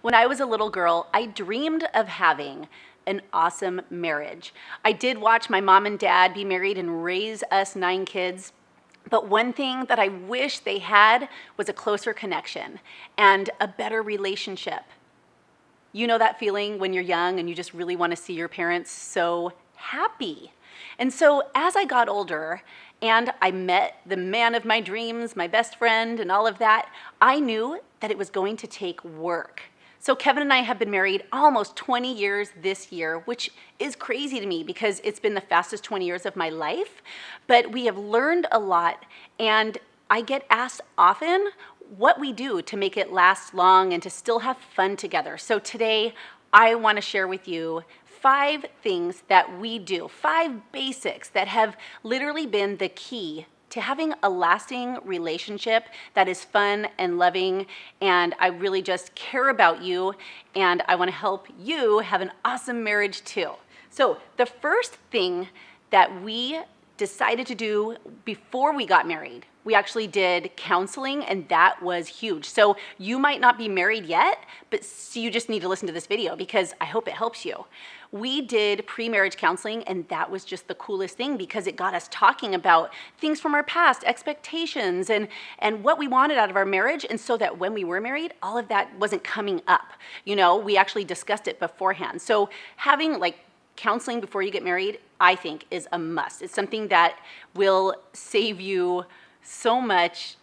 When I was a little girl, I dreamed of having an awesome marriage. I did watch my mom and dad be married and raise us 9 kids. But one thing that I wish they had was a closer connection and a better relationship. You know that feeling when you're young and you just really want to see your parents so happy. And so as I got older and I met the man of my dreams, my best friend, and all of that, I knew that it was going to take work. So Kevin and I have been married almost 20 years this year, which is crazy to me because it's been the fastest 20 years of my life. But we have learned a lot, and I get asked often what we do to make it last long and to still have fun together. So today, I want to share with you 5 things that we do, 5 basics that have literally been the key to having a lasting relationship that is fun and loving, and I really just care about you, and I want to help you have an awesome marriage too. So the first thing that we decided to do before we got married, we actually did counseling, and that was huge. So you might not be married yet, but you just need to listen to this video because I hope it helps you. We did pre-marriage counseling, and that was just the coolest thing because it got us talking about things from our past, expectations, and what we wanted out of our marriage, and so that when we were married, all of that wasn't coming up. You know, we actually discussed it beforehand. So having counseling before you get married, I think, is a must. It's something that will save you so much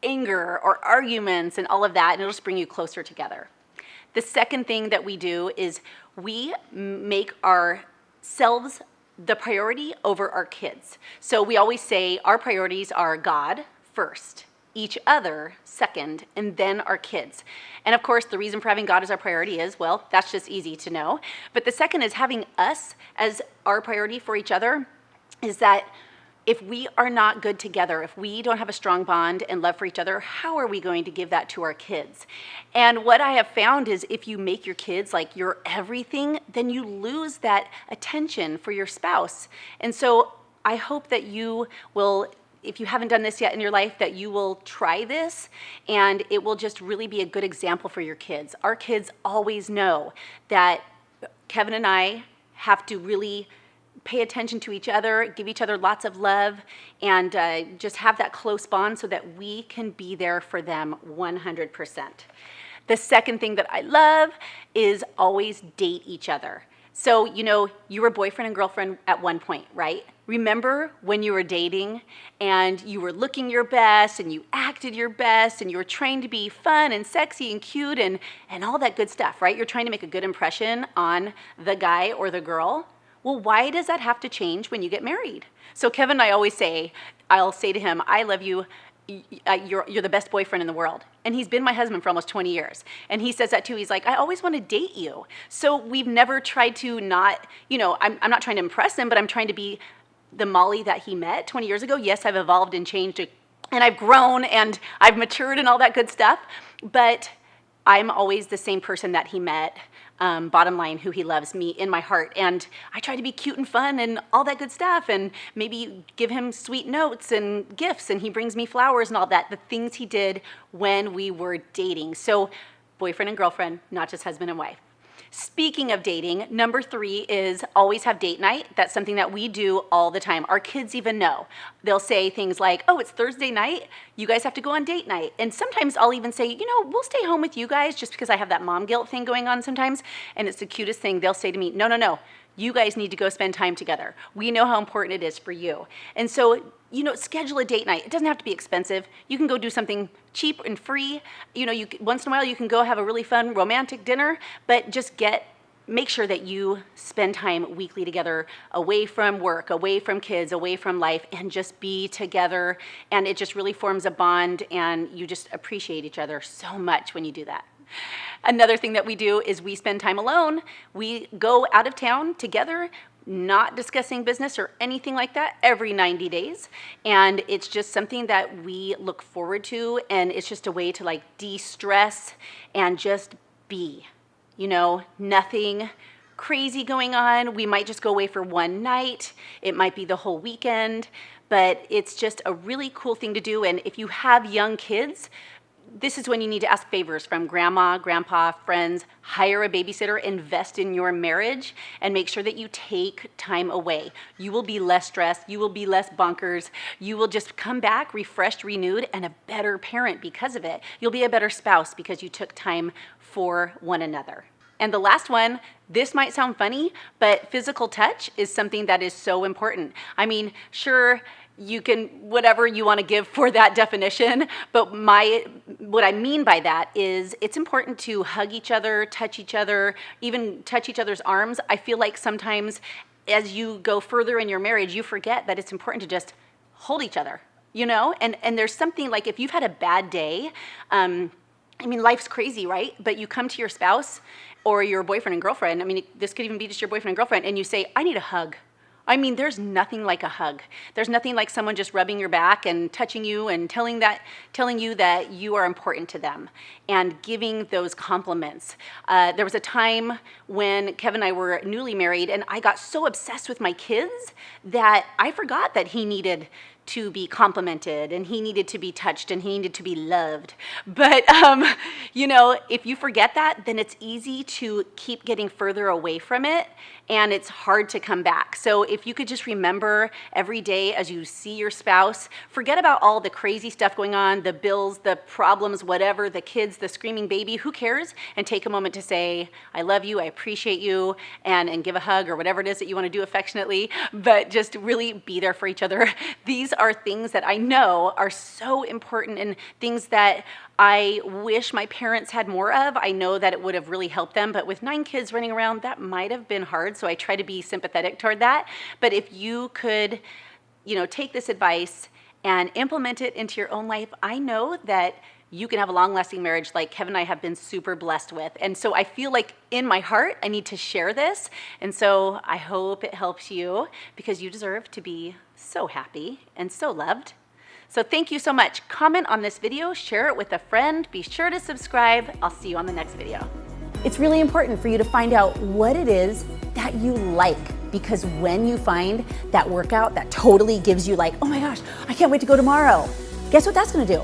anger or arguments and all of that, and it'll just bring you closer together. The second thing that we do is we make ourselves the priority over our kids. So we always say our priorities are God first, each other second, and then our kids. And of course, the reason for having God as our priority is, well, that's just easy to know. But the second is having us as our priority for each other is that if we are not good together, if we don't have a strong bond and love for each other, how are we going to give that to our kids? And what I have found is if you make your kids like your everything, then you lose that attention for your spouse. And so I hope that you will, if you haven't done this yet in your life, that you will try this, and it will just really be a good example for your kids. Our kids always know that Kevin and I have to really pay attention to each other, give each other lots of love, and just have that close bond so that we can be there for them 100%. The second thing that I love is always date each other. So, you know, you were boyfriend and girlfriend at one point, right? Remember when you were dating and you were looking your best and you acted your best and you were trying to be fun and sexy and cute and all that good stuff, right? You're trying to make a good impression on the guy or the girl. Well, why does that have to change when you get married? So Kevin and I always say, I'll say to him, I love you, you're the best boyfriend in the world. And he's been my husband for almost 20 years. And he says that too. He's like, I always want to date you. So we've never tried to not, you know, I'm not trying to impress him, but I'm trying to be the Molly that he met 20 years ago. Yes, I've evolved and changed, and I've grown and I've matured and all that good stuff. But I'm always the same person that he met. Bottom line, who he loves, me in my heart. And I try to be cute and fun and all that good stuff, and maybe give him sweet notes and gifts, and he brings me flowers and all that, the things he did when we were dating. So boyfriend and girlfriend, not just husband and wife. Speaking of dating, number 3 is always have date night. That's something that we do all the time. Our kids even know. They'll say things like, oh, it's Thursday night. You guys have to go on date night. And sometimes I'll even say, you know, we'll stay home with you guys just because I have that mom guilt thing going on sometimes. And it's the cutest thing. They'll say to me, no. You guys need to go spend time together. We know how important it is for you. And so, you know, schedule a date night. It doesn't have to be expensive. You can go do something cheap and free. You know, once in a while you can go have a really fun romantic dinner, but just make sure that you spend time weekly together, away from work, away from kids, away from life, and just be together. And it just really forms a bond, and you just appreciate each other so much when you do that. Another thing that we do is we spend time alone. We go out of town together, not discussing business or anything like that, every 90 days. And it's just something that we look forward to, and it's just a way to de-stress and just be. You know, nothing crazy going on. We might just go away for one night. It might be the whole weekend, but it's just a really cool thing to do. And if you have young kids, this is when you need to ask favors from grandma, grandpa, friends, hire a babysitter, invest in your marriage, and make sure that you take time away. You will be less stressed, you will be less bonkers, you will just come back refreshed, renewed, and a better parent because of it. You'll be a better spouse because you took time for one another. And the last one, this might sound funny, but physical touch is something that is so important. I mean, sure, you can, whatever you want to give for that definition, but what I mean by that is it's important to hug each other, touch each other, even touch each other's arms. I feel like sometimes as you go further in your marriage, you forget that it's important to just hold each other, you know? And there's something like if you've had a bad day, I mean, life's crazy, right? But you come to your spouse or your boyfriend and girlfriend, I mean, this could even be just your boyfriend and girlfriend, and you say, I need a hug. I mean, there's nothing like a hug. There's nothing like someone just rubbing your back and touching you and telling you that you are important to them and giving those compliments. There was a time when Kevin and I were newly married, and I got so obsessed with my kids that I forgot that he needed to be complimented and he needed to be touched and he needed to be loved. But, you know, if you forget that, then it's easy to keep getting further away from it and it's hard to come back. So if you could just remember every day as you see your spouse, forget about all the crazy stuff going on, the bills, the problems, whatever, the kids, the screaming baby, who cares? And take a moment to say, I love you, I appreciate you, and give a hug or whatever it is that you want to do affectionately, but just really be there for each other. These are things that I know are so important and things that I wish my parents had more of. I know that it would have really helped them, but with 9 kids running around, that might have been hard, so I try to be sympathetic toward that. But if you could, you know, take this advice and implement it into your own life, I know that you can have a long-lasting marriage like Kevin and I have been super blessed with. And so I feel like in my heart, I need to share this. And so I hope it helps you because you deserve to be so happy and so loved. So thank you so much. Comment on this video, share it with a friend, be sure to subscribe. I'll see you on the next video. It's really important for you to find out what it is that you like, because when you find that workout that totally gives you like, oh my gosh, I can't wait to go tomorrow, guess what that's gonna do?